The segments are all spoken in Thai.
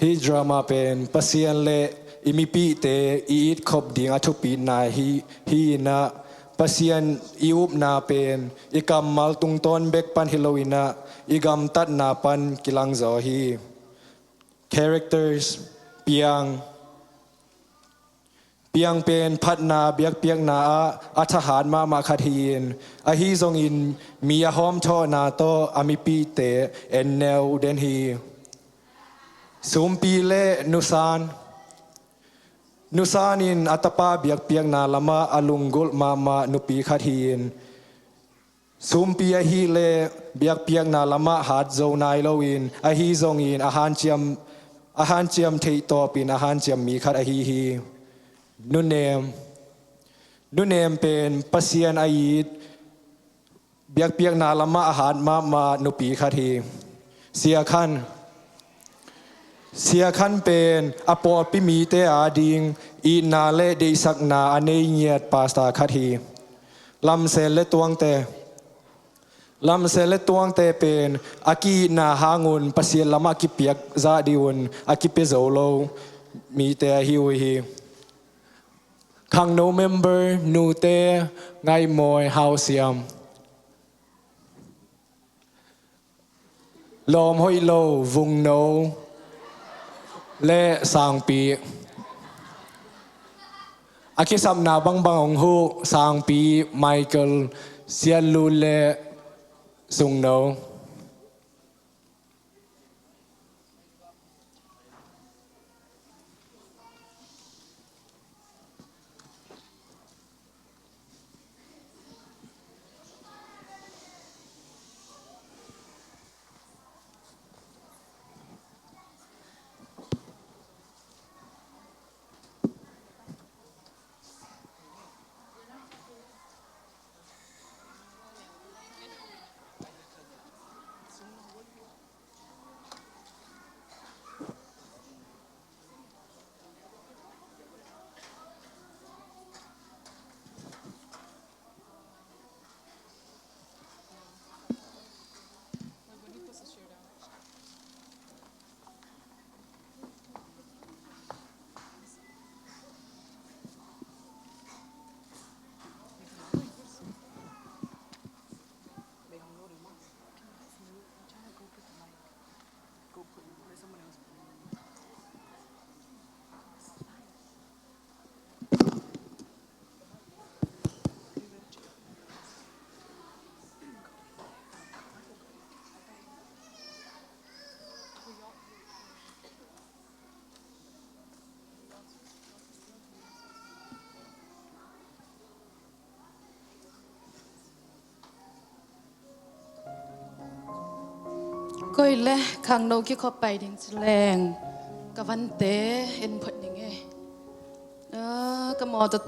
ฮีดรามาเป็นปัสยันเล่อิมิปีเตอีดขบดิ่งอาชุปีนาฮีนะปัสยันอิอุบนาเป็นอีกำมัลตุงตอนเบกปันฮิโลวินะอีกำตัดนาปันกิลังจอฮี characters เปียงเป็นพัดนาเบียกนาอัฐหารมาคาทีนอาฮีทรงอินมีอาหอมช่อนาโตอามิปีเตเอ็นเนลเดนฮีสุมปีเลนุสานินอัตปาเบียกนาลมาอลุงกุลมานุปีคาทีนสุมปีอาฮีเลเบียกนาลมาหาดโจนายโลวินอาฮีทรงอินอาหารเจียมเทโตปินอาหารเจียมมีคัดอาฮีนุเนมเป็นปัสยันอายีดเบียกนาลมาอาหารมานุปีคาทีเสียขันเป็นอปอปิมีเตอาดิงอีนาเลเดสักนาอเนยเงียดปาสตาคาทีลำเซเลตวงเตเป็นอากีนาหางุนปัสยันลมากิเปียกซาดิวนอากิเปโซโลมีเตฮิวฮีขังโนเมมเบอร์นูเตไงมอยฮาวเซียมลมหอยโลวุงโนและสางปีอาคิสัมนาบังองหูสางปีไมเคิลเซียลูและซุงโนก็อีเลยขังโนกิเข้าไปดิ้งแสลงกับวันเตะเอ็นพดยังไงกับหมอต่อ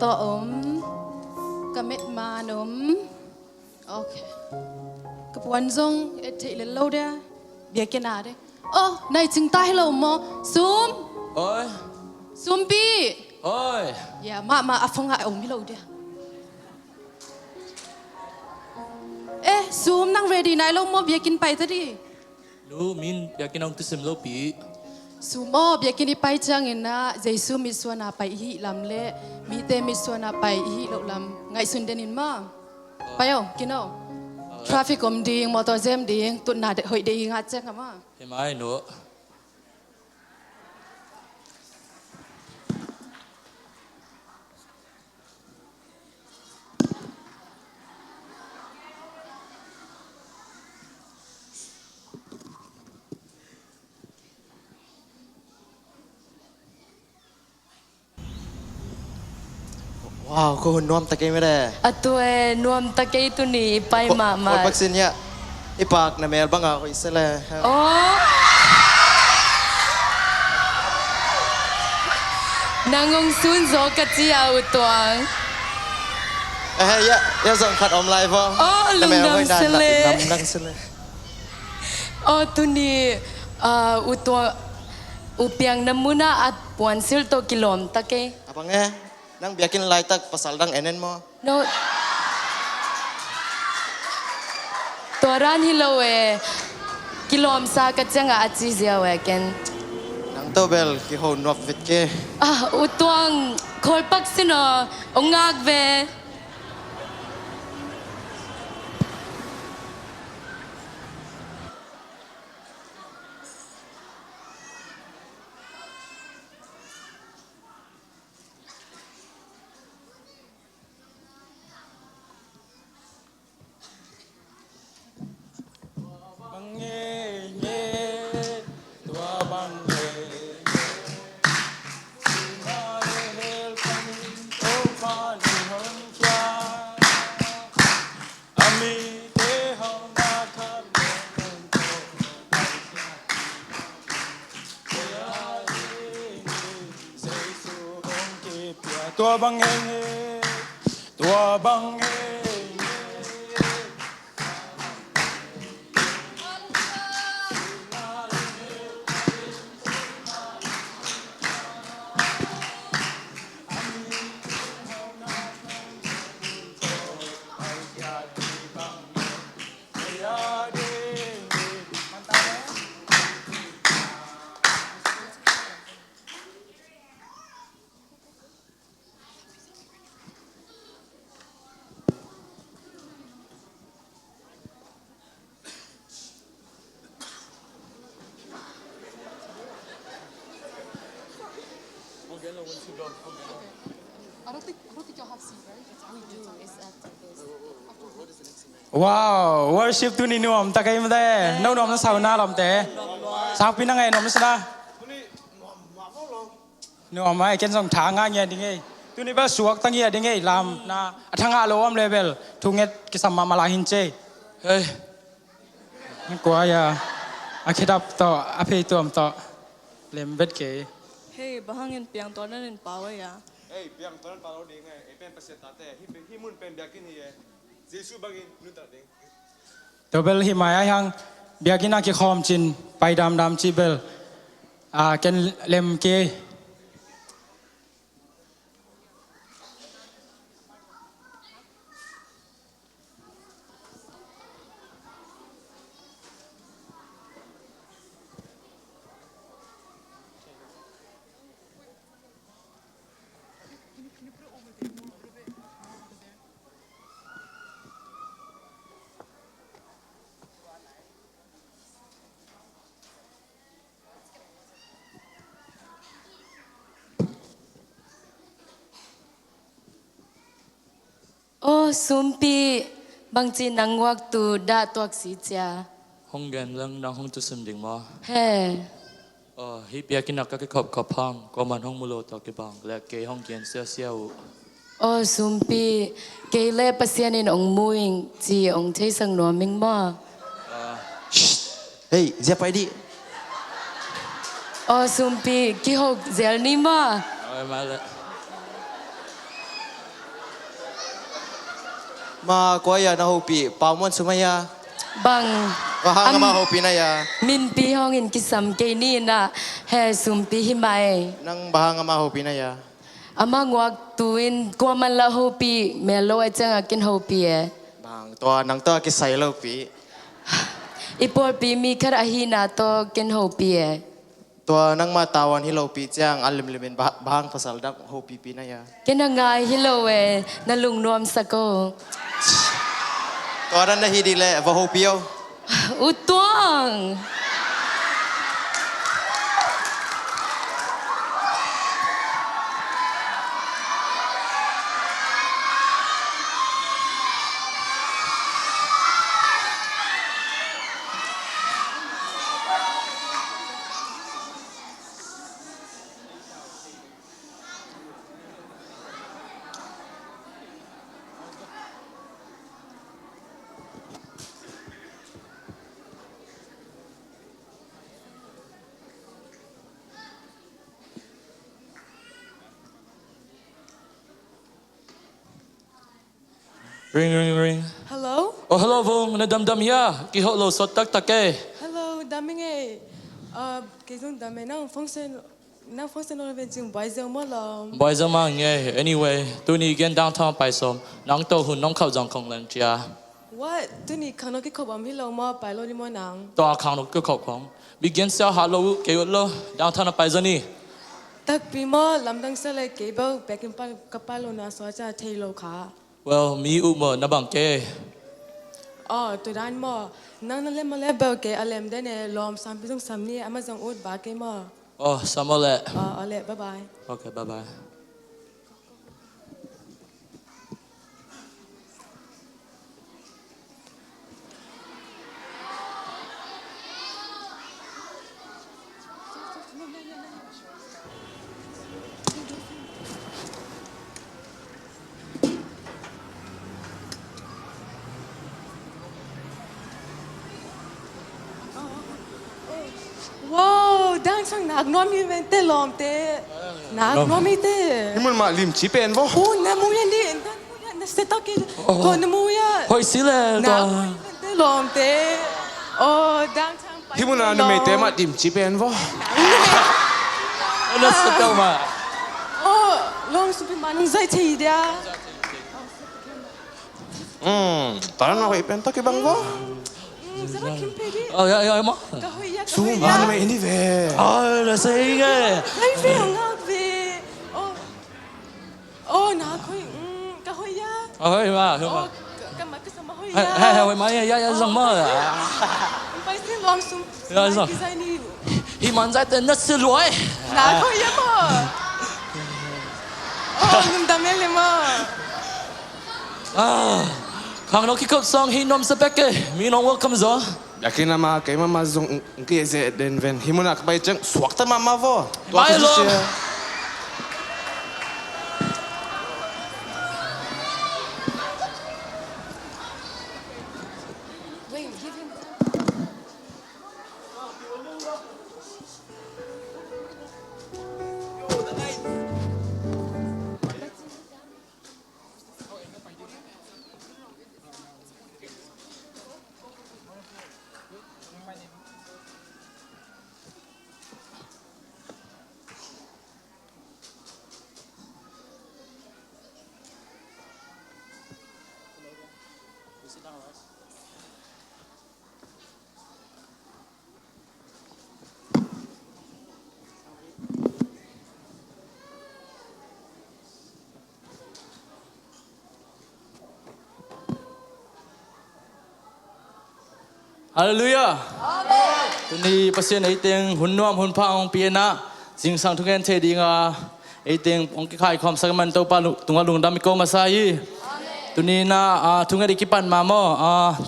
กับเม็ดมานโอเคกับวันซงเอติเลโลเดียเบียกินาเด้ในจึงตายเราหมอซูมซูมปีอย่ามาอัฟงอามิโลเดียซูมนั่งเรดี้นายเราหมอเบียกินไปซะดิลูมินอยากกินน้องตุสมโลปีสุโมบอยากกินไปจังเงินนะเจสุมิสวนาไปอีลำเละมีเตมิสวนาไปอีลลำไงสุนเดนินมาไปเอากินเอาทราฟิกมดีมอเตอร์เจมดีตุนนาเดหอยดีงัดจังกันมาเห็นไหมหนูว้าวคุณนวมตะเกียไม่ได้ตัวเนวมตะเกียตัวนี้ไปมาคนวัคซีนเนี่ย ipak na mer bang ako isala. Oh. Nangong sunzo katia utwang. Ya zong khat om lai po. Oh, lungdam sele. Nang sele. Oh, tu ni utwang upiang namuna at puan sil to kilom take. Apa nge? Nang biakin lai tak pasal dang enen mo. No. Toran hilowe kilom sa katsanga at siziawe ken. Nang to bel ki ho nuak vit ke. Utwang kolpak sino ongag ve. Tua bang tua bang Wow, worship tu ni nuam tak kaya mada. Nau nuam sa na lam te. Sang pinang ay nuam sa. Nuam ay ken song thang nga nya dingai. Tu ni ba suak tang ya dingai lam na athanga lo am level. Thunget kisam ma mala hinche. Hey. Kwa ya. Akidap to ape tu am to. Lem bet ke. Hey, bahangin piang tonan in power ya. Hey, piang tonan palo ding eh. Pen pesetate. Hi mun pen biakin hi eh. Jesu bagi nuta ding. Tobel himaya yang biagina ki khom chin pai dam dam chi bel. Ken lem ke. Oh, sumpi bang chi nang wak tu da tuak si cha. Hong gan lang nang hong tu sim ding mo. He. Hi pia kinak ka khop hang ko man hong mulo to ke bang le ke hong kian sia sia u. Oh, sumpi ke le pasian in ong muing chi ong thei sang no ming mo. Hey, siapa ini? Oh, sumpi ki hok zel ni mo. Ay mala. Ma kuaya na hopi, pamon sumaya. Bang Wahanga ma hopi na ya. min pi hong in kisam ke ni na he sumpi himai. Nang bahanga ma hopi na ya. Amang wak tuin kwa man la hopi melo achang akin hopi e. Bang, tua nang tua kisay lopi. Ipol pi mi khar ahina to ken hopi e. Tua nang matawan hilopi jang alim limin bahang pasal dak hopi pina ya. Kena ngai hilo e nalung nuam sako. Tua ran na hidile va hopi yo. Utwang. ring Hello? oh hello vong na dam ya ki ho lo sot tak tak ke Hello, daming cái giống daming nang function nó bên chung bài giờ mà là boy zama nge anyway tu ni gen downtown pai som nang to hun nong khau jong khong lan chia what tôi ní khang nó cái khẩu bám hi lâu mà bài lâu đi mà nang to khang no ke khau khong begin sell hello ke lo downtown pai zani tắc bị mà làm đằng sau lại cái bao bẹt cái bài lâu na xóa ra thay lâu khá well mi u mo na bang ke tôi đan mà nang nó lên mà lên bao cái alem đây nè lom sam bị giống sam ní ama giống ốt ba cái mà oh samole alem bye bye okay bye bye wow đang sang nạc nói mi bên tê lom tê nạc nói mi tê นี่มันมาลิมชีเป็นวะ oh namu yan di namu yan na set okay oh namu yan hoi si le to nạc tê lom tê oh đang sang ที่มันน่ะไม่เต็มมาลิมชีเป็นวะ na sa to ma oh long supi manung zai thi dia ตอนนั้นเราเป็นตักกี่บังวะ zara kim pe di oh ya ma ka hoya ka ซูมันไม่อินดีเว่ oh la sei nge ai fi ngak ve oh na khoi ka hoya oh hoi ma oh ka ma ka sama hoya hey hoi ma ya zong ma pai si long sum Ya, zong. ki zai ni hi man zai te na si loi na hoya mo oh ngum da mele mo khang no ki khop song hi nom sa pek ke mi no welcome zo อยากกินน้ำมาเกี่ยมาส่งเกี่ยเจเดนเวนที่มันน่ะไปจังสวักตั้งมาวะตัวที่เชีย Hallelujah. Amen. Tuni pasien ai teng hun nuam hun pa ong piena sing sang thungen the dinga ai teng ong ki khai khom sakman to pa tunga lung dam ko masai. Tuni na thunga di kipan mamo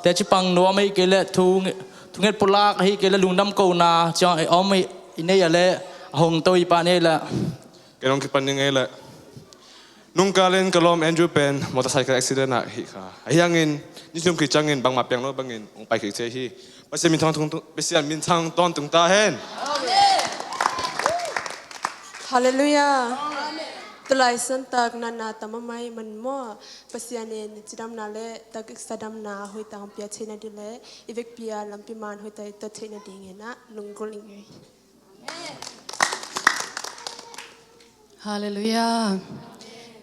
te chi pang no mai kele thunget pulak hi kele lung dam ko na cha ai om mai ine ya le hong to i pa ne la. Kaya nung kipan yung ngayon nung kalen kalom Andrew Pen motorcycle accident na hi ka ayangin nisum kichangin bang mapyang no bangin ung pai kikse hi pasya min thang ton tung ta hen Hallelujah. Tulai sentak nana tamamai menmo pasianen cidam nale tak sadam na hui tang pia chena dile ivek pia lampi man hui tai ta chena dingena lunggolingai. Hallelujah.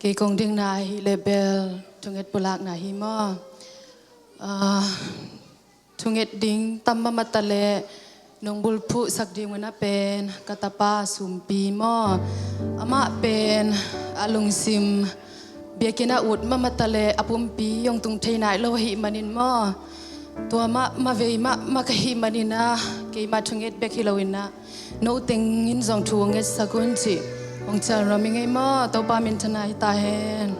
Kỳ công đình này label thunget pulak na hi mo thunget ding tamma matale nongbul phu sak ding na pen katapa sumpi mo ama pen alung sim biakina ut ma matale apumpi yong tung theinai lo hi manin mo tua ma vei ma ka hi manina ke ma thunget bekilowina no ting in zong thuanget sakun chi ông cha ra mình ngay mà tàu ba mình thân này ta hen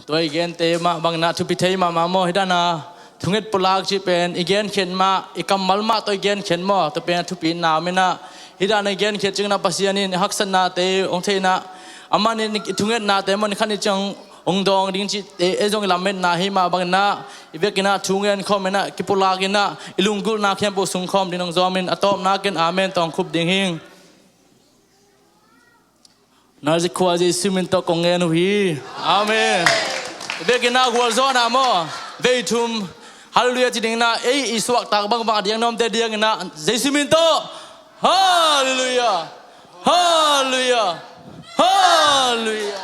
Tôi igen te ma bang na thu pi thei ma mo hidana thunget pulak chi pen igen khen ma ikam malma to igen khen mo to pen thu pi na mena hidana igen khen ching na pasianin haksan na te ong thei na amani thunget na te mon khani chang ong dong ding chi te ezong lamen na hi ma bang na ivekina thungen khomena kipulakina ilungul na khem po sung khom dinong zomin atom na ken amen tong khup ding hing Nazi kwazi sumin to kongen hui. Amen. เบกินากัวโซนาโมเวทุมฮาเลลูยาจิดิงนาเออิสวกตากบังบังเดียงนอมเตเดียงนะเจสุมินโตฮาเลลูยาฮาเลลูยาฮาเลลูยา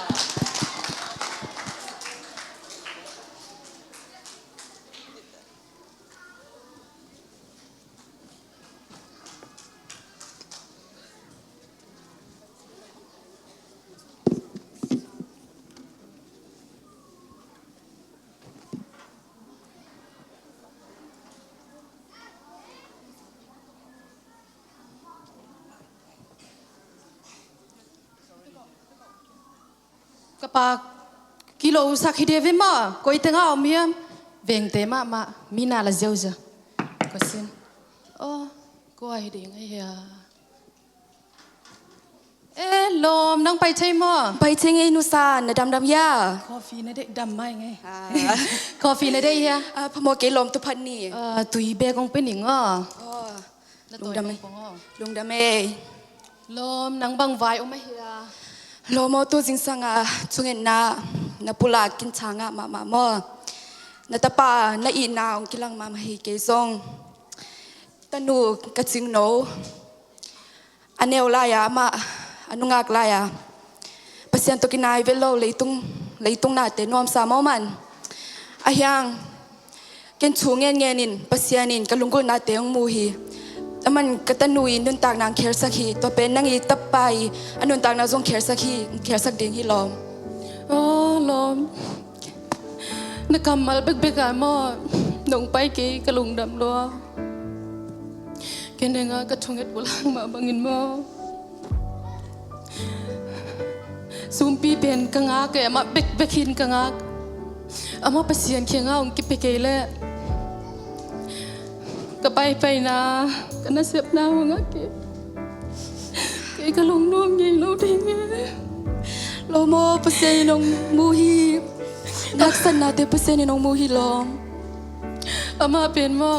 กปากกิโลสักฮิเดวิมาก็อีตั้งเอาเมียเวงเตมามีนาละเจ้าจ้ะก็สินโอ้ก็ไอเด้งไอ้ยาลมนั่งไปใช่มั้ยไปเชงไอ้นุสานนะดำยาคอฟฟี่นะเด็กดำไหมไงคอฟฟี่นะเด็กยาพมเกลมตุพันนี่ตุยเบกงเป็นหนิงอ่ะลุงดำเอลุงดำเอลมนั่งบังไว้โอ้ไม่เฮียโลโมตุจิงสังจุงเอ็นนาปุลากินชางมาโมนาตาปานาอีนาองกิลังมาให้เกซงตนูกะจิงโนอันเนวลายามาอนุงากลายาปัสยันตกินายเวลโลเลยตุงนาเตนอมสามมันอายังเกนชูเงี้ยนินปัสยันินกะลุงกุนาเตงมูฮีแต่มันกตันนุยนุนตากนางเคลสักฮีตัวเป็นนางอีตับไปอันนุนตากนางทรงเคลสักฮีเคลสักเด้งฮีลอมโอ้ลมนักกำมัลเบกกันมอหนงไปกีกะลุงดำลัวเกนเองกะชงเอ็ดบุลังมาบังอินมอซูมปีเป็นกังอาเกะมาเบกหินกังอาอามาไปเสียนเคียงเอากิไปเกยเล่ก็ไปนะก็น่าเสียบหน้าหัวงเกก็ลงน่วมใหญ่เราได้ไงโลโมเปเซนงมูฮีนักสันนาเตเปเซนงมูฮีลอมอามาเป็นมอ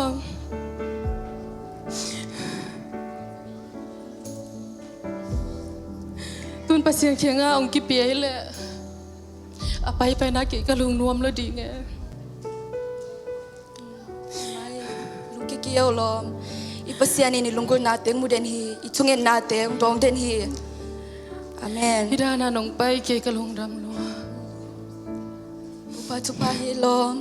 ตุนไปเสียงเคียงเอากิเปียเลยไปนะเกก็ลงน่วมแล้วดีไงเกี่ยวลมอีปัสยานี่ลุงกุนาเตงมูเดนฮีอีชุงเงินนาเตงดองเดนฮีอาเมนฮิดานาหนงไปเกกะลงดำลัวอุปาจุปาฮีลม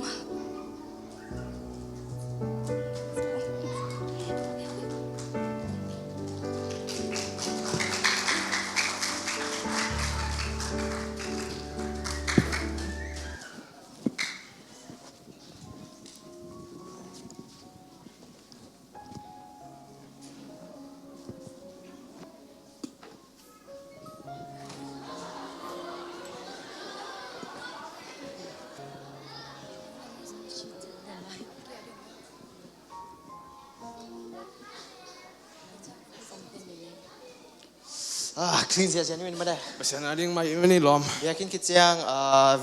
คลีนเสียเช่นนี้ไม่ได้ภาษาอังกฤษไม่นี่ลมอยากกินคิดยัง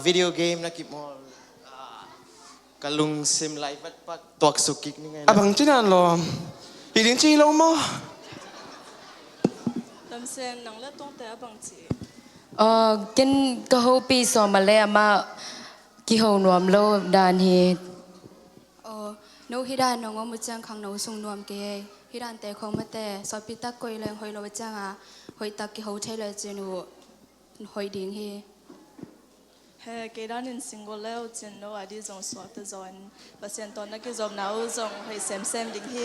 วิดีโอเกมนะกิบมอลกะลุงซิมไลฟ์ปักตัวสุกิกนี่ไงบังจีนันลมอีดินจีลงมั้งลำเส้นนังเลือดต้องแต่บังจีกินกะโฮปีสอมาแล้วมากิโฮนวมโลดานเฮโนฮิดานงอมุจังขังโนสุงนวมเกฮิดานแต่ของมาแต่สอบปิตะกอยแรงหอยโลจังหอยตะกิโฮใช้เลยเจนูหอยดิ่งเฮเกดานินสิงโกเลวเจนโนอดีจงสวดตะจอนเปอร์เซ็นต์ตอนนักกิจกรรมนาจงหอยเซมดิ่งเฮ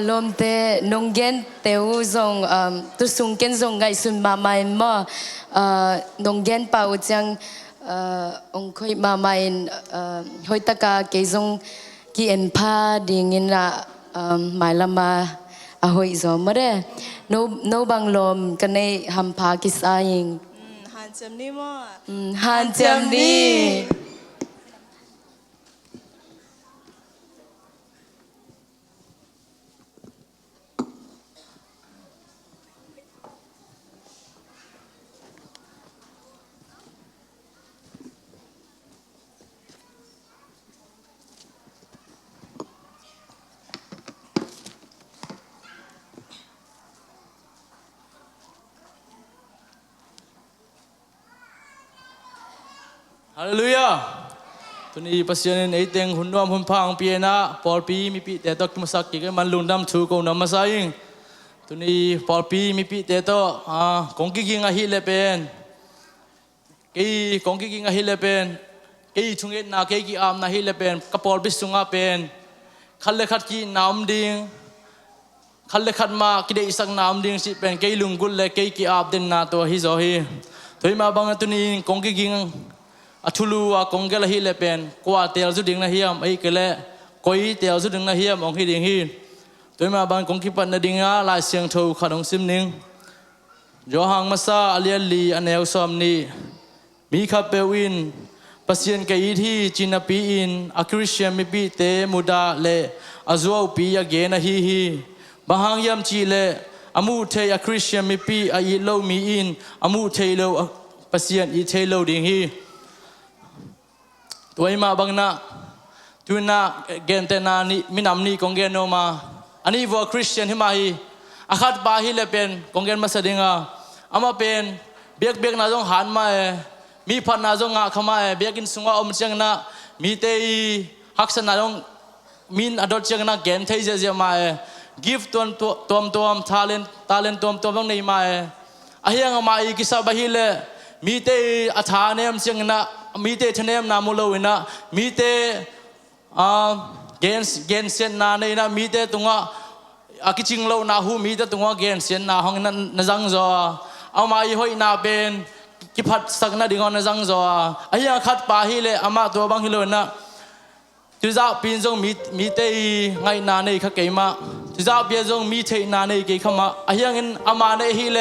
ลมเตนงเกนเตวจงตุสุงเกนจงไงสุนมาไม่มอนงเกนเป่าจังองคุยมาไม่หอยตะกาเกจงกีเอ็นพาดิ่งอินละหมายละมาหอยจอมเร่โนบังลมกันในฮัมพากิสายิงฮันเจมนี่มั้งฮันเจมนี่ ฮ ฮาเลลูยาตัวนี้ปัสยานินไอเต็งหุ่นนวมหุ่นพังเปียนะปอลปีมีปีแต่ตอกกิมสักกิมันลุนดำชูกนำมาใส่ตัวนี้ปอลปีมีปีแต่ตอกงกิกิงอาฮิเลเป็นกี่กงกิกิงอาฮิเลเป็นกี่ชุงเอ็ดนากี่อามนาฮิเลเป็นกระปอลบิสุงอาเป็นขันเลขัดกีน้ำดิ่งขันเลขัดมากิเลสักน้ำดิ่งสิเป็นกี่ลุงกุลเลกี่อาบเดินนาตัวฮิโซฮีตัวมาบางตัวนี้กงกิกิงอัทุลูว่ากงเกลฮิเลเป็นกว่าเตียวสุดดิ่งนะเฮียมไอ้เกลกอยเตียวสุดดิ่งนะเฮียมองฮิดิ่งฮีตัวมาบางกงกิปันนะดิ่งอ่ะลายเสียงทูขัดองซิมนิงยอหังมาซาอเลียลีอันเอลซอมนีมีขับเปวินปัสยันเกยที่จินปีอินอัคริเชียมมีปีเตมุดาเลอาซัวปียาเกนะฮีบางยามจีเลอามูเทอัคริเชียมมีปีอายิโลมีอินอามูเทโลปัสยันอีเทโลดิ่งฮีตัวมาบางนะตัวน่ะเกนเตนานี่มินำนี่กงเกนโนมาอันนี้วัวคริสเตียนที่มาฮีอาคัดบาฮิเลเป็นกงเกนมาเสดิงาอามาเป็นเบียกนาจงหันมามีพันนาจงงาขมาเบียกินสุงว่าอมเชียงนะมีเตยฮักษณาจงมินอดอเชียงนะเกนเทยเจมากิฟต์ตัวทาเลนตัวต้องในมาอาเฮียงมาอีกิสาบาฮิเลมีเตยอัฐานเนมเชียงนะมีเตชเนมนามุลวินะมีเตเกนเซียนนาในนะมีเตตรงว่าอากิจิงโลนาหูมีเตตรงว่าเกนเซียนนาห้องนั้นนจังจอเอามาอีหอยนาเป็นกิพัดสักนาดิ่งอนนจังจอไอ้ยังขัดปาฮิเลอามาตัวบางฮิโลนะจุดจ้าปีนจงมีเตไงนาในขะเกมาจุดจ้าเปียจงมีเทนาในเกขมาไอ้ยังอามาในฮิเล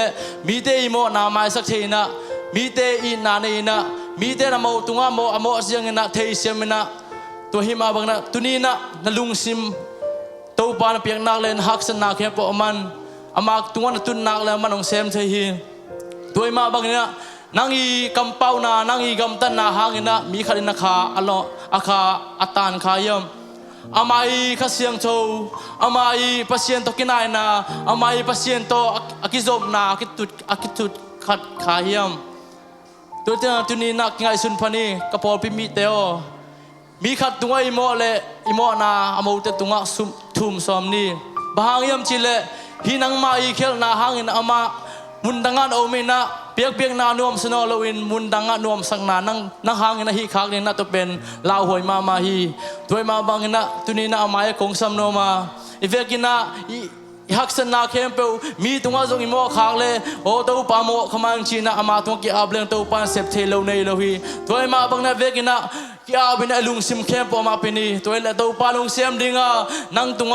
มีเตอีโมนามาสักเทนะมีเตอีนาในนะมีเตนะโมตุงะโมอโมอเสียงนะเทเสียมนะตัวหิมาบังนะตุนีนะนลุงซิมตัวปานเปียกนักเล่นฮักสนาแค่ปอมันอามาตุงะนตุนนักแล้วมันองเซมเทฮีตัวหิมาบังนะนางอีกำเป้านานางอีกำตันนาหางนะมีขันนักขาอัลลออาคาอัตานขายมอามาอีข้าเสียงโชอามาอีพัศยันโตกินายนาอามาอีพัศยันโตอากิจบนาอากิตุดขัดขายมตัวเจ้าตัวนี้นักไงสุนพนีกระปอลพิมิเตโอมีขัดตัวอิโมเลอิโมนาอโมเตตัวสุมทุมสอมนี่บางยามจิเลหินังมาอีเคลนาหางอินอามามุนดังานโอเมนะเปียกนานวมสนอลวินมุนดังานวมสังนานังหางอินฮิคักนี่นะตัวเป็นลาวหอยมาฮีตัวมาบางนะตัวนี้นะอามายคงสัมโนมาอีเวกินะฮักษณาเข้มเปวมีตัวจงอิโมขากเลยโอ้ตัวปามโมขมังชีนะอามาตัวกีอาบเลี้ยงตัวปานเสพเทโลในโลหีตัวมาบางนะเวกินะกีอาบินลุงซิมเข้มปอมาเป็นนี่ตัวละตัวปาลุงเสียมดิ่งนังตัว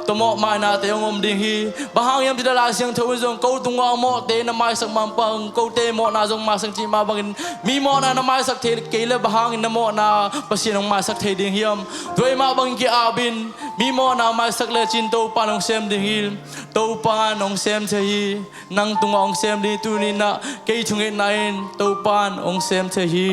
ตัวโมมานาเตยงอมดิ่งฮีบางยามที่ตลาดเสียงทวิจงกูตัวโมเตนมาสักมังปังกูเตโมนาจงมาสังจีมาบางมีโมนานามาสักเทเกลบางนโมนาปัสยนมาสักเทดิ่งฮีมตัวมาบางกีอาบินมีโมนามาสักเลจินตัวปาลุงเสียมดิ่งฮีตัวปานองเซมเทฮีนังตัวองเซมดีตัวนี้นะเกยชุงเอ็นนายตัวปานองเซมเทฮี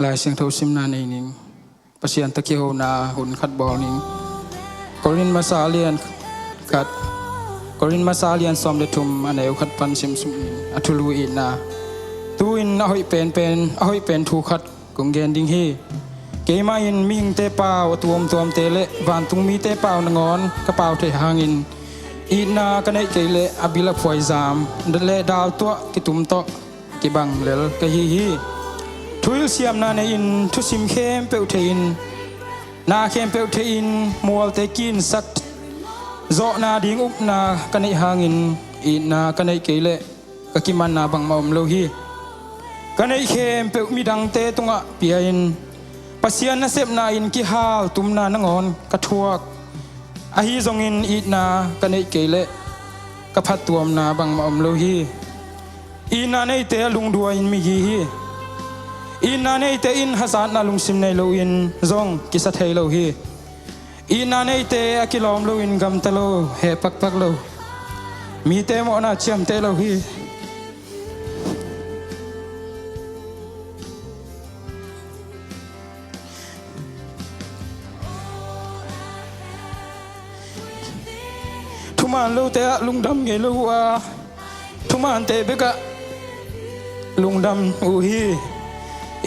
ลายเสียงโทซิมนาในนิงปัสยันตะเกียวนาหุ่นขัดบอลนิงกอรินมาซาเลียนขัดกอรินมาซาเลียนซอมเดทุมอันเอวขัดปันซิมสุมอัทุลูอินนาตูอินอหอยเป็นทูขัดกงเกนดิงฮีเกมาอินมิงเตเปาตัวมเตเลวันตุงมีเตเปานงอนกระเป๋าเทหางินอินนากันไอเตเลอบิลฟอยซามเดเลดาวตัวกิตุมโตกิบังเลลกะฮีทุยเสียมนาในอินทุสิมเข้มเปลเทอินนาเข้มเปลเทอินมัวเตกินสักโจนาดิงอุกนากันไอหางินอินนากันไอเกเล กะกิมันนาบังมาอมโลฮีกันไอเข้มเปมีดังเตตุงะเปียอินปัสยานนาเซบนาอินกิฮาวตุมนานงอนกะทวกอาฮีซงอินอีนากันไอเกเลกะพัดตัวมนาบังมาอมโลฮีอีนาในเตลุงดัวอินมีฮีอีนาในเตอินฮัสานนาลุงซิมในโลอินซงกิสัทเฮโลฮีอีนาในเตอกิลอมโลอินกัมตะโลเฮปักปักโลมีเตมอนาเชียมเตโลฮีทุมานโลเตะลุงดำเงโลวาทุมานเตเบกะลุงดำอูฮี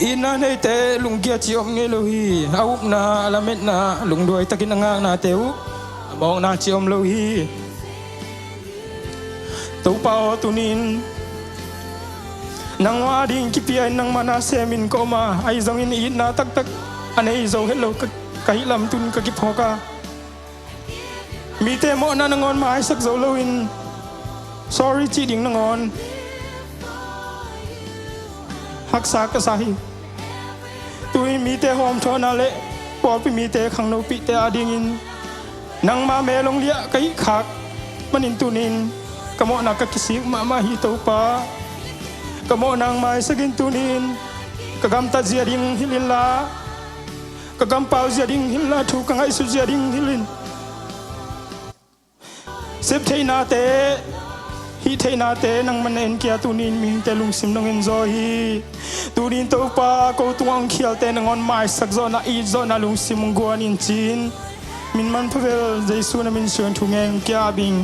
อินาในเตลุงเกียจิอมเงโลฮีอาอุกนาลาเมตนาลุงด้วยตะกินงานาเตอุมองนาจิอมโลฮีตัวเปาตุนินนางวาดิงกิปีไอนางมานาเซมินโกมาไอซองอินอินาตักตักอันไอโซเฮโลกะฮิลำตุนกะกิพอกามีเตโมนานงอนมาไอสักโซโลอิน sorry จีดิงนงอนฮักษากะสาฮีตุยมีเตหอมทอนาเลปอปิมีเตขังโนปิเตอาดิงอินนางมาเมลงเลียกะฮิคักมันอินตุนินกะโมนากะกิสิกมาฮิโตปากะโมนางมาสกินตุนินกะกัมตาเจียดิงฮิลินลากะกัมเปาเจียดิงฮิลลาทุกังไอสุเจียดิงฮิลินเซฟเทนาเตฮิเทนาเตนังมันเอ็นเกียตุนินมิงเตลุงซิมนงเอ็นโซฮีตุนินโตปาโกตุงเขียวเตนังอนไม้สักโซนาอีโซนาลุงซิมงกัวนินจีนมินมันพเวลเจสุนามินชวนทุงเอ็นเกียบิง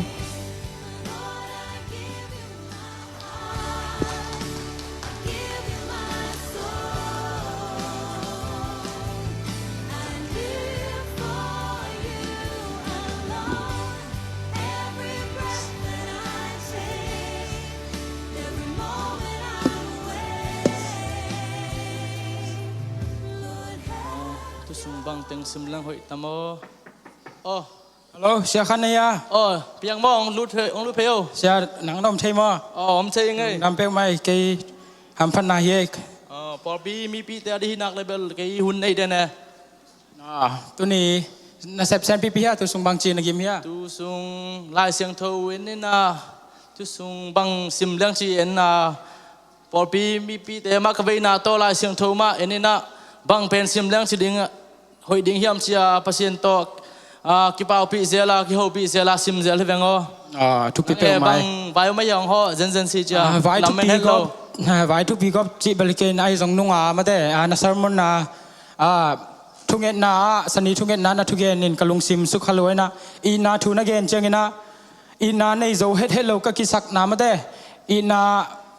ซุงบังเต็งซิมลังหอยตามโอ้ฮัลโหลเสียคันเนี่ยโอ้เพียงมองรู้เธอองรู้เพลเสียหนังดำเทมอ๋อผมใช่ยังไงดำเปลไม่เกยหำพันนาเฮกอ๋อพอปีมีปีแต่ดีนักเลยเบลเกยหุ่นไอเดนเนี่ยตัวนี้น่าเซฟเซนปีปีฮะตัวซุงบังจีนกิมเฮียตัวซุงลายเสียงโทวินนี่นะตัวซุงบังซิมลังจีเอ็นนะพอปีมีปีแต่มากเวน่าโตลายเสียงโทมาเอ็นนี่นะบังเป็นซิมลังจีดิ่งหอยดิ่งเฮียมเชียพัศยันโตกิปาวปีเซลากิโฮปีเซลาซิมเซลเฮเวงโอทุกปีเป็นไหมบังไว้ไม่ยองห่อเซนซีจ้าไว้ทุกปีก็ไว้ทุกปีก็จีบริเกนไอซงนุ่งมาแต่นัสมนาทุกเงินนาสนิทุกเงินนาทุกเงินนินกลุงซิมสุขลอยนะอีนาทุนเงินเจงนะอีนาในโจเฮเฮโลก็กิสักนามาแต่อีนา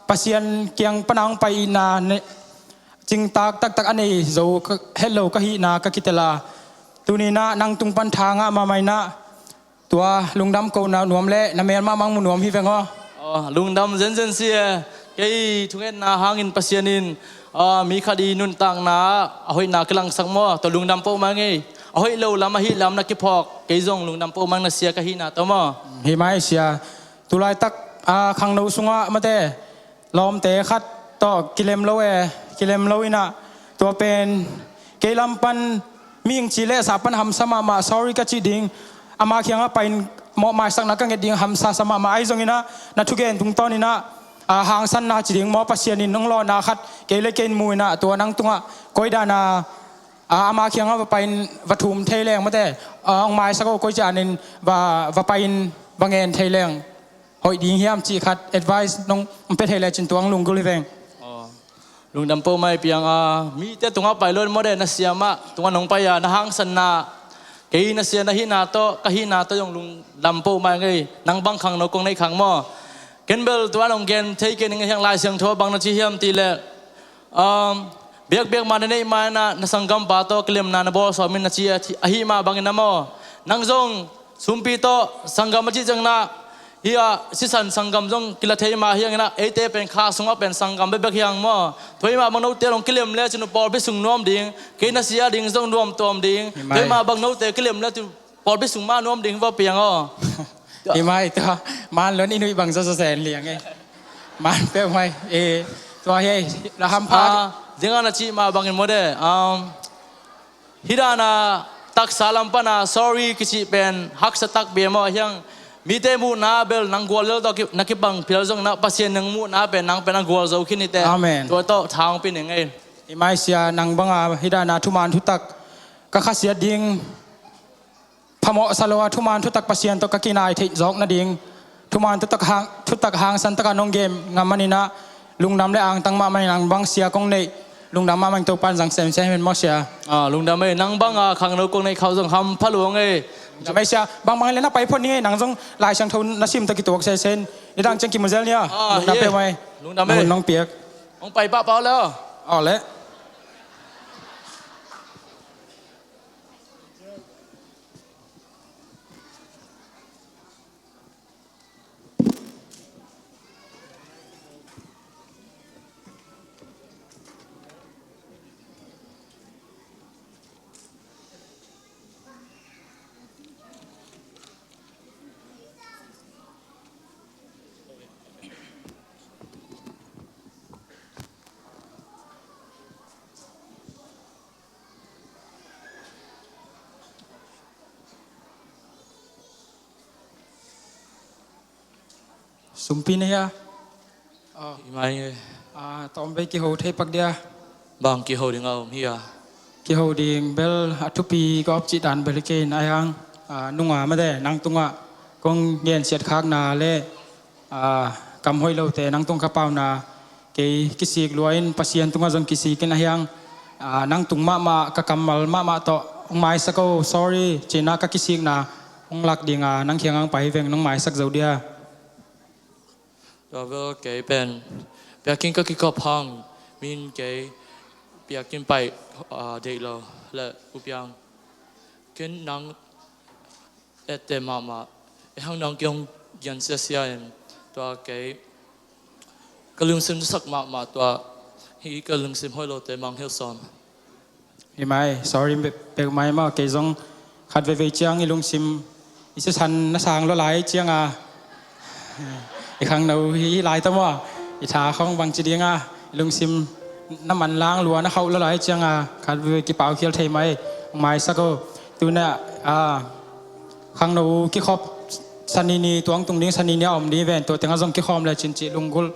ปัศยันเกียงปนังไปอีนาจิงตักอันนี้โจเฮโลก็ฮีนาก็กิเตลาตัวนี้นะนั่งตุงปันทางมาไม่นะตัวลุงดำกูน่ะหนวมเละน้ำเมียนมามังมุนหนวมพี่เฟงอ๋อลุงดำเซนเสียเกยทุกเงินนาหางินปัศยันินมีคดีนุนต่างนาเอาให้นากำลังสังมอตัวลุงดำโปมาไงเอาให้เราลำมาฮิลำนักกิพอกเกยจงลุงดำโปมังนาเสียกะฮินาตัวมอเฮไม่เสียตุลายตักขังนูสุงะมาเตะลอมเตะคัดต่อกิเลมโลกิเลมโลอินะตัวเป็นเกยลำปันมีงจีเล่สาปันหำสมามา sorry กัจจิดิงอามาเคียงไปหมอมาสักนักกันดิงหำสามาไอซงอินะนัทุกเกนตุงตอนนี้นะหางสันนาจีดิงหมอปัสยานินน้องรอนาคัดเกลเกนมวยนะตัวนังตุงะก้อยดานาอามาเคียงไปวัตถุมเทแรงมาแต่องไม้สักก้อยจานินว่าไปบางเงินเทแรงหอยดิงเฮียมจีคัด advice น้องมันเป็นเทแรงจนตัวลุงกุลิเวงลุงดำโปไม่เพียงมีแต่ตรงไปล้วนโมเดนัสเซียมาตรงน้องไปนะหางสันนาเกยนัสเซียนะฮินาโตกะฮินาโตยงลุงดำโปไม่ไงนังบังขังนกงในขังหม้อเกนเบลตัวน้องเกนเทเกนยังยังลายเสียงโทบังนัชิเฮียมตีเล่เบียกมาในมานะสังกัมปาโตเคลมนานะบอสมินนัชิอหิมาบังนามอนังจงสุมปีโตสังกัมมัจิจังนาเฮียสิสันสังกัมจงกิลเทมาเฮียงนะเอเตเป็นข้าสงเป็นสังกัมเบกเฮียงมอถอยมาบังนู้เตลงเคลมเล่จนุปอลไปสุงนวมดิ่งเกนัสเซียดิ่งจงนวมตัวมดิ่งถอยมาบังนู้เตเคลมเล่จุปอลไปสุงมานวมดิ่งว่าเปียงอ๋อที่ไม่ตัวมันล้วนอินุยบังโซแสนเลี้ยงไง มันเปไหมตัวเฮ้เราทำพา jangan nak cik mak bangin mode hidana tak salam pana sorry kici pen hak setak bemo yang mite mu na bel nang gol to nakibang pilzong na pasien nang mu na pen nang pen gol zo kini te to to thang pin ngai imai sia nang banga hidana thuman thutak ka khasia ding phamo salowa thuman thutak pasien to ka kinai thei jok na ding thuman thutak hang san taka nong game ngamanina lungnam le ang tang ma mai nang bang sia kong nei lungnam ma mang to pan jang sem sem mo sia lungnam ei nang bang khang no kong nei khau jong ham phaluang eiไม่ใช่บางเลยนะไปพ่นนี่หนังจงลายช่างทุนนักซิมตะกี้ตัวเซนนี่ดังจังกิมมันเซลเนี่ยลุงดำไปไหมลุงดำไปน้องเปียกน้องไปป้าเปล่าแล้วอ๋อแล้วสุมปีนี่อะไม่ตอนไปกี่หัวเทปักเดียบางกี่หัวดิ่งเอาเฮียกี่หัวดิ่งเบลทุกปีก็อบจิตอันเบลเกนไอ้ยังนุ่งไม่ได้นั่งตุงกงเงียนเสียดคักนาเล่กำห้อยเราแต่นั่งตุงกระเป๋านาเกยกิสิกลอยปัสยันตุงจงกิสิกินไอ้ยังนั่งตุงมากะกำมัลมาต่อองไม้สักก็ sorry เจน่ากะกิสิกนาองหลักดิ่งนั่งเคียงไปเวงน้องไม้สักเจ้าเดียตัวเวลเก๋เป็นเปียกินก็กินก็พังมินเก๋เปียกินไปเด็กเราและอุปยังกินนังเตมาห้องนังยงยันเสียตัวเก๋ก็ลืมซิมสักมาตัวฮีก็ลืมซิมห้อยโลเตมังเฮลซอนเห็นไหม sorry เปียกไม้มาเก๋จงขัดเวเจียงอีลุงซิมอิสชันนักสางละลายเจียงอีกครั้งเราฮีลายตั้มว่าอิทาของบางจีเดียงลุงซิมน้ำมันล้างลัวนะเขาละลายเจียงขัดเวกิเป๋าเขียวเทไหมไม้สักก็ตัวเนี่ยครั้งเรากี่ขอบสันนีตัวตรงนี้สันนีเนี่ยอมดีแวนตัวแต่งจงกี่ขอมเลยจินจิลุงกุล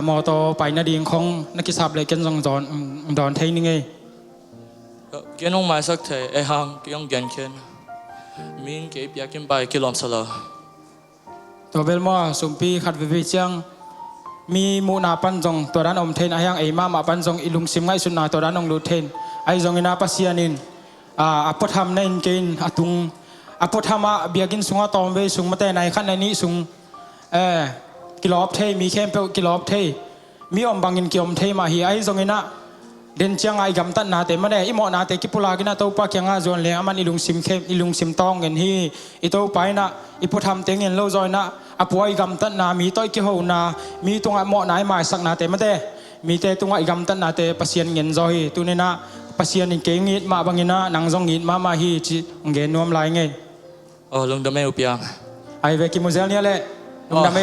มอโตไปนาดีของนักกีฬาเลยกันจงดอนเทนี่ไงเกี่ยน้องไม้สักเทห้างกี่ยงเกินเขียนมินเก็บอยากกินไปกี่ลมสลาตัวเบลมาสุมปีขัดวิเชียงมีมูนาปันจงตัวด้านอมเทนไอยังไอมาปันจงอิลุงซิมไงสุนาตัวด้านองลูเทนไอจงอินาปัสยานินอปธรรมในอินเกนอตุงอปธรรมะเบียกินสุงตอมเวสุงมาแต่ในขั้นในนี้สุงกิโลเทมีเข้มเปกิโลเทมีอมบังอินกิอมเทมาฮีไอจงอินาเดินเชียงไอกัมตันนาเตมันเนี่ยอิโมนาเตกิปุลากินาตัวปักยังจวนเลยมันอิลุงซิมเข้มอิลุงซิมตองเงินฮีอิตัวไปนะอิพุทธรรมเตียงเงินโลจอยนะอป่วยกัมตันนามีต้อยกิโหนามีตรงหมอนายหมายสักนาเตมันเตมีเตตรงกัมตันนาเตปัสยันเงินจอยตัวนี้นะปัสยันเก่งงิดมาบางงินะนังจงงิดมาฮีจิเงินนวมลายไงลุงดำเมอุปยังไอเวกิมุเซลเนี่ยแหละลุงดำเม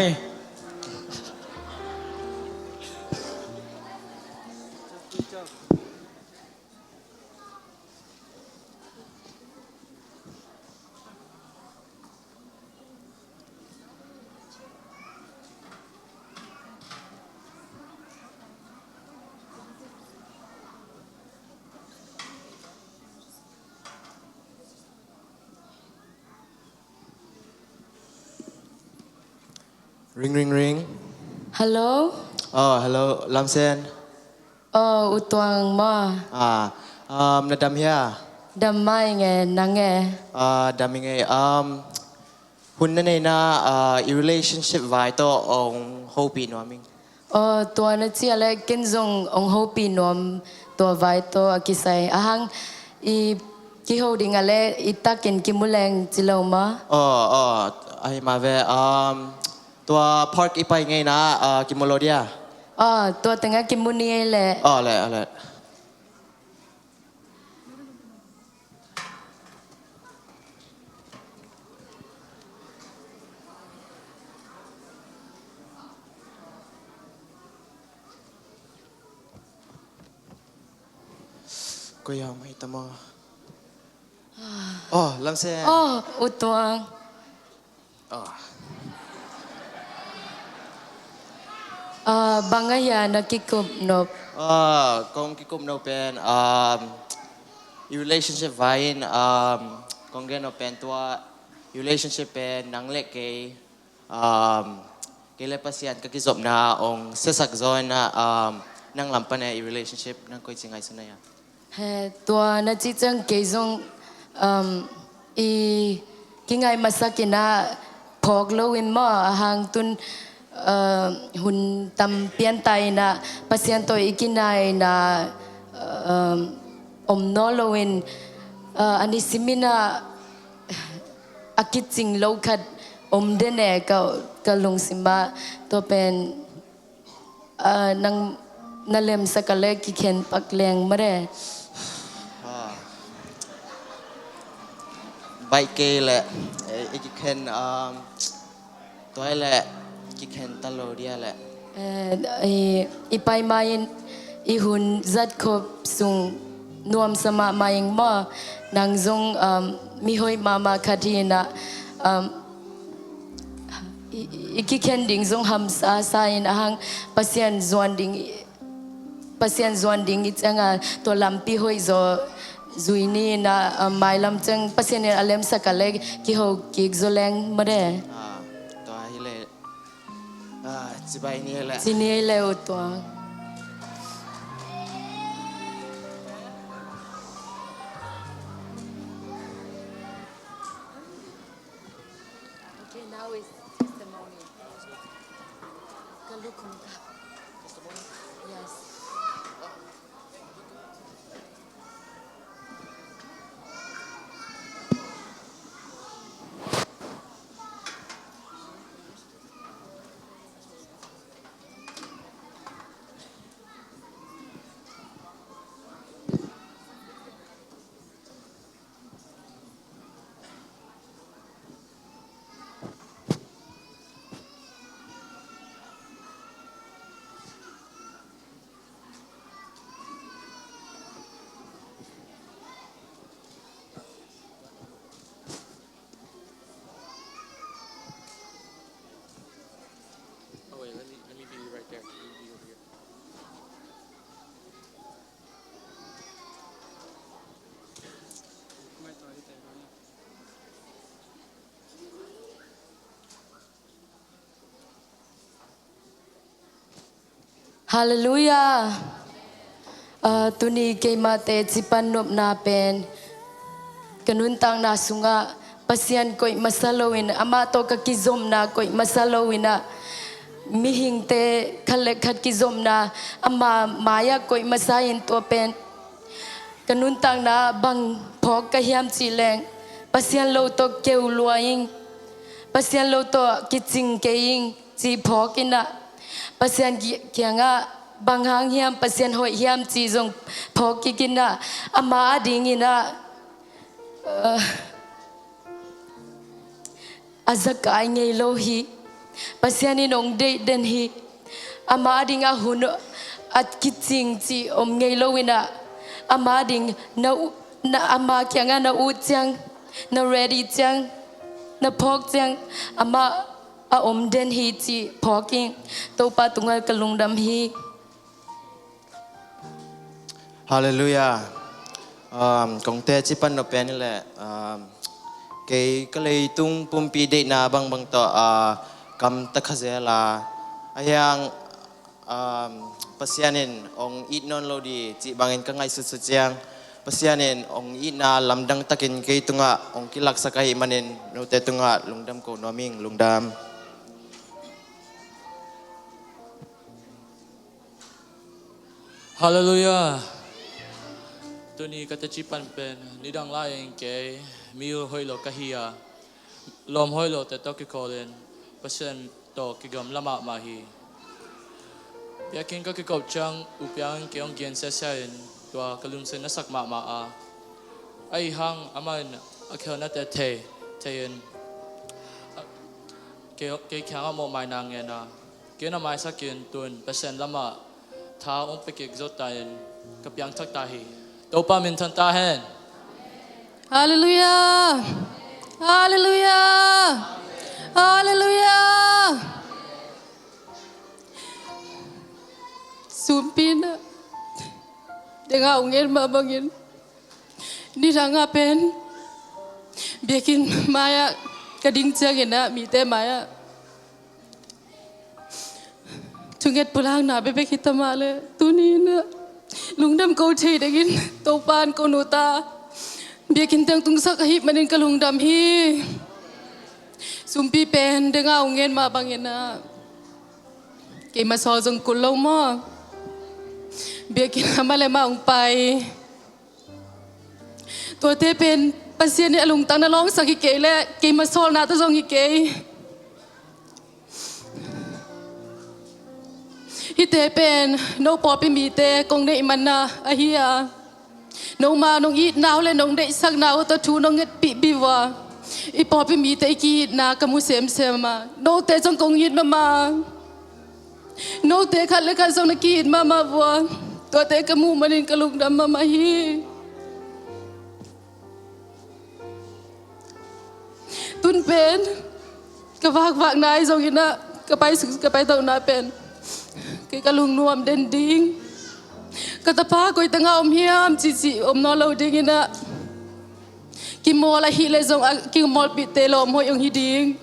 ring ฮัลโหลhello ลำเซนอุตวังมานาดำเฮียดำไม่ไงนังไงดำยังไงหุ่นนั่นเองนะrelationship ไว้ตัวองโฮปีนวมิงตัวนั้นเสียเลยกินจงองโฮปีนวมตัวไว้ตัวกิไซหังอีกิโฮดิงอะไรอีตากินกิมุแรงจิโลมาไอมาเวตัวพอร์กอีไปไงนะกิโมโลเดียตัวแต่งกิมุนี่แหละอะไร ก็ยอมให้ตะมออ๋อลำเส้น oh utuang อ๋อ bangaya nakikup nop กงกิกุมโนเป็นrelationship ไว้กงเรียนโนเป็นตัว relationship เป็นนังเล็กเกย์เกย์เลปัสยันก็กิจบนาองเสสักจอยนะนังลำปันใน relationship นังก็จริงไงสุนัย ตัวนาจิจังเกยงอีกิงไงมาสักนะพอกโลวินมอหางตุนหุ่นตำเปียนไตนะปัสยันตัวอีกินไงนะอมโนโลวินอันนี้สิมินะอากิจิงโลคัดอมเดเนก็ลงสิมาตัวเป็นนังเลมสกัลเลกิเข็นปักแรงมาได้ใบเกย์แหละอีกเคนตัวแหละกิเคนตลอดเดียแหละอีไปมาอินอีหุ่นจัดคบสุงนวมสมามาอิงมานางจงมีหอยมาคดีนะอีกิเคนดิ่งจงหำสาสายนะฮังปัสยันจวนดิ่งอีจังตัวลำปีหอยจอจุยนี่นะไม่ลำจังปัสยันอเลมสักเล็กกิโฮกิกโซแรงมาได้ตัวฮิเลจีบายนี่แหละจีนี่เลวตัว Okay, now is testimony. Kalukungkap. Yes. Oh wait, let me be right there. Let me be over here. Hallelujah. Tuni kay mate cipan nop na pen. Kanuntang na sunga pasyan ko'y masalawin. Ama to kakizom na ko'y masalawin na. Mihing te kalekhat kizom na. Ama maya ko'y masayin to pen. Kanuntang na bang pog kahiam chileng. Pasyan lo to keuluaing. Pasyan lo to kitsing keing. Chi pogin na. Pasyan kaya nga banghang hiam pasyan hoi hiam chi zong pogin na. Ama adingin na. Azakay ngay lohi pasyanin ong date den hi ama ding ahuno at kitsing si ngay lowina ama ding na ama kya nga na utyang na ready tyang na pok tyang ama den hi si poking to patungal kalungdam hi Hallelujah กงเตจิปันนเป็นนี่แหละเกย์ก็เลยตุ้งปุ่มปีเดนาบางต่อกำตะขเจลาอย่างปัสยานินองอีนนโลดีจีบางเงินก็ไงสุดๆจังปัสยานินองอีนาลำดังตะกินเกย์ตุงะองกิลักสักให้มันเนนูเตตุงะลุงดำโกนอมิงลุงดำHallelujah. Tuni kata cipan pen nidang lain ke miu hoilo kahia lom hoilo te toki kolen pasen to kigam lama mahi yakin ka kikop chang upyang keong gen sesain tua kalunsen nasak ma a ai hang aman akhona te tein ke kyang mo mai nang ena ke na mai sakin tun pasen lama tha ong pekik zotain kapyang thak tahi ตัวป้ามินทันตาเห็น Hallelujah. Hallelujah. Hallelujah. Sumpina. Dengar ungin mabangin. Ni ranga pen. Biakin maya kading jangin na mite maya. Tunget pulang na bebe kita male. Tunina. Lungdam kau cai dagin. Topan kau nuta. Biakin tang tung sak hip manin kalung dam hi. Sumpi pen dengar ungen ma bangin na. Kay masozong kulo mo. Biakin amale ma ung pai. Tua te pen pasien ni alung tang na long sak hikay le. Kay masol na to zong hikay. Hite pen no popi mi te kong ne iman na ahia. Nông mà nông ít nào lên nông đệ sắc nào ta chú nông ngất bị vào ít bỏ bị mì tay kia na cầm mua xem mà nô tê trong công ít mà nô tê khát lấy khát trong nó kia mà vào tôi tê cầm mua mà nên cầm lục đâm mà hi tuân pen cái vạc này giống như na cái bay tàu na pen cái lùng nuông đen đinh kata pa ko itanga hiam chichi no lo ding ina ki mo la hi le zong ki mol pi te lo mo yong hi ding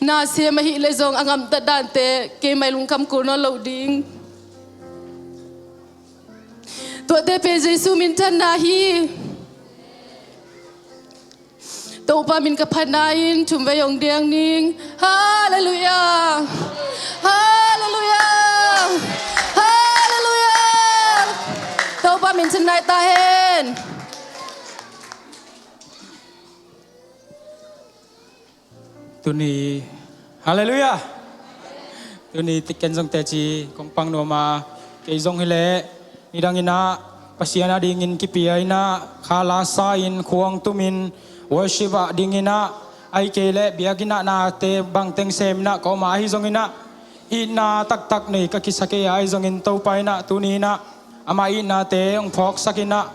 na se ma hi le zong angam ta dan te ke mai lung kam ko no lo ding to te pe jesu min tan na hi to pa min ka phanain chum ve yong diang ning hallelujah hallelujah Tao ba mình chân này ta hen tu ni hallelujah tu ni tiken jong te chi kong pang no ma ke jong hele ni dang ina pasiana ding in ki pi na khala sa in khuang tumin worship ding ina ai ke le biagina na te bang teng sem na ko ma hi jong ina ina tak nei ka kisake ai jong in to pai na tu ni na ama ina te ong phok sakina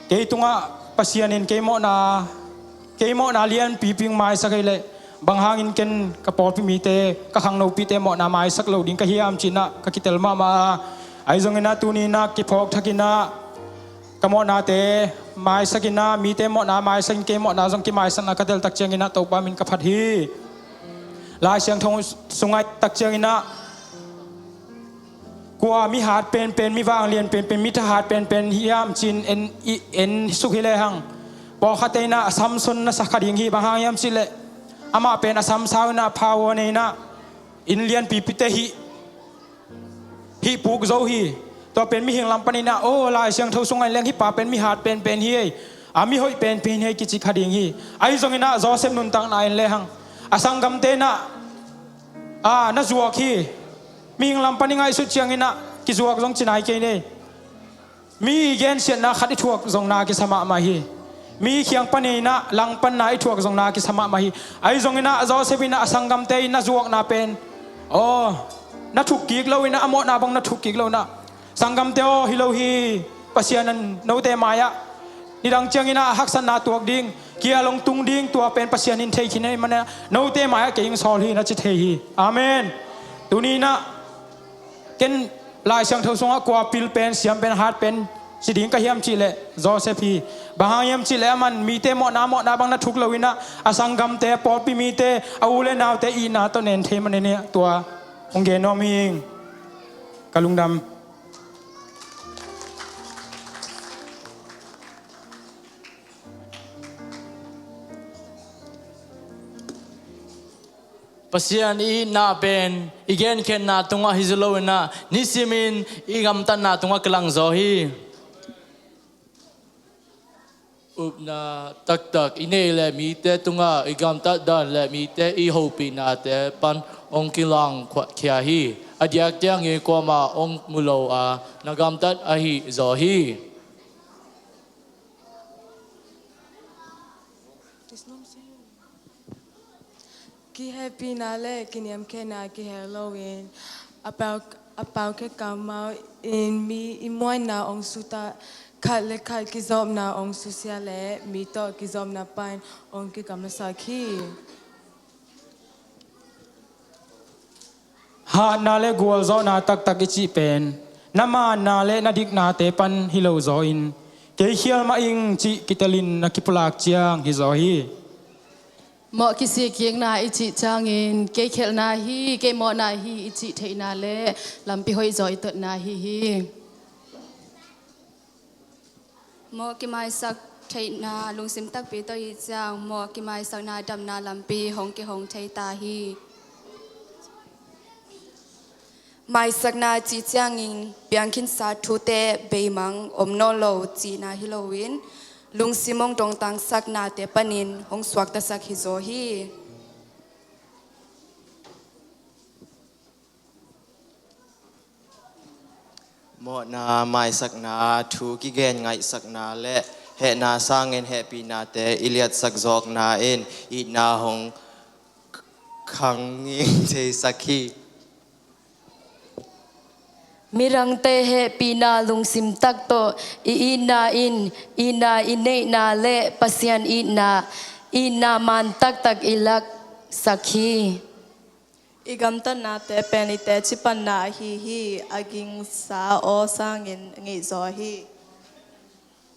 ke tunga pasianin ke mo na lian piping mai sakile bang hangin ken ka por pi mi te ka khang no pi te mo na mai sak lo ding ka hiam china ka kitel ma ai jong ina tu ni na ki phok thakina ka mo na te mai sakina mi te mo na mai sang ke mo na jong ki mai sang na ka tel tak chang ina to pa min ka phat hi lai siang thong sungai tak chang ina qua mi hạt pen mi vang liền pen mi tha hạt pen hiam chin en sukhile hang po khateina samson na sakhading hi bang hiam chile ama pen asam sauna power nei na in lian pipite hi puk zo hi to pen mi hing lampanina o lai siang tho sungai leng hi pa pen mi hạt pen hi ami hoi pen hi kichi khading hi ai zongina joseph nun tang na in le hang asangam te na na zuak hi mi lam pani ngai su chiang ina ki zuak jong chinai ke ne mi gen sian na khati thuak jong na ki sama ma hi mi khiang pani na lang pan na i thuak jong na ki sama ma hi ai jong ina zo sebina asangam te na zuak na pen na thuk ki lo ina amo na bang na thuk ki lo na sangam te o hi lo hi pasianan no te maya ni dang chiang ina haksan na tuak ding kia long tung ding tua pen pasianin thei khinai mana no te maya ke ing sol hi na chi thei hi amen tuni na ken lai sang thau songa kwa pil pen siam pen hat pen siding ka hiam chi le joseph hi bahayam chi le man mi te mo na bang na thuk lowina asangam te pot pi mi te aule naw te I na to nen the man ne tua ongge no mi kalungdam pasian I na pen igen ken na tunga hizlo na nisimin igam tan na tunga kelang zo hi up na tak ine le mi te tunga igam ta dan le mi te I hopi na te pan ong kilang khwa khia hi adiak tiang e ko ma ong mulo a nagam tat a hi zo hi Ki happy na le kiniam kena ki Halloween about apau ke kamau in mi imoy na ong suta khat le khat ki zom na ong susia le mi to ki zom na pain ong ki kamasa khi หานาเลกัวโซนาตักตักอิจิเป็นนามานาเลนาดิกนาเตปันฮิโลโซอินเกยเขียลมาอิงจิกิตลินนักกิปลากเจียงฮิโซฮีเหมาะกิเสียเกียงนาอิจิจางอินเกยเขลนาฮีเกยเหมาะนาฮีอิจิเทนาเลลำปีหอยจอยตดนาฮี หมอกิไมสักไทยนาลุงซิมตักปีตัวอีจางหมอกิไมสักนาดำนาลำปีหงกิหงไทยตาฮีไม่สักนาจีจางอิงเปียงขินสาธุเตเบมังอมโนโลจีนาฮิโลวินลุงซิมงตรงตังสักนาเตปนินหงสวักตสักฮิโซฮีหมอนาไม่สักนาทูกิเกนไงสักนาและเฮนาสร้างเงินเฮปีนาเตอิเลียดสักจอกนาเอ็นอีนาหงขังยิงเทสักขีมิรังเตเฮปีนาลุงซิมตักโตอีนาอินเนนาเลปัสยันอีนามันตักตักอิลักสักขีอีกำตันนาเตเป็นอีเตชิปันนาฮีอากิงสาโอสร้างเงินเงินจอฮี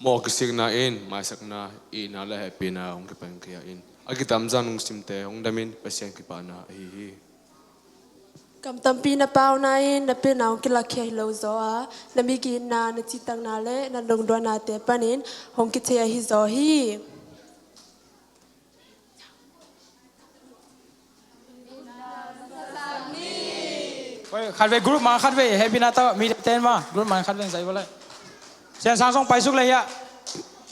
หมอกสิกนาเองไม่สักนาอีนาและแฮปปี้นาองค์เป็นขี้อินอากิตามจานุงสิมเตองดามินเป็นเสียงกิปานาฮี กำตัมปีนาเปานาอินนาเป็นนาวกิลักเคียโลโซอานามิกินนานาจิตังนาเลนาลงดวนาเตปันินหงกิเทียฮิโซฮี ขัดเวกรุ๊ปมาขัดเวเฮปินาเตอร์มีเต้นมากรุ๊ปมาขัดเวใส่ไปเลยเสียงสางส่งไปสุกเลยฮะ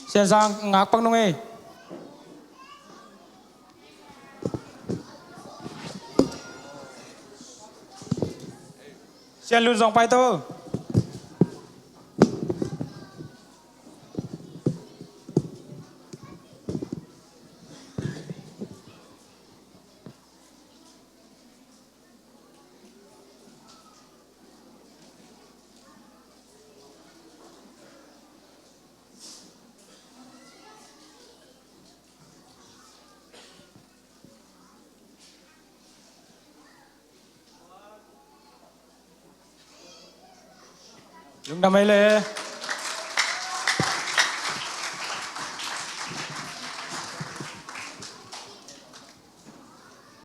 เสียงสางงักปังนงเอเสียงลุนส่งไปตัว ลุงทำไมเลย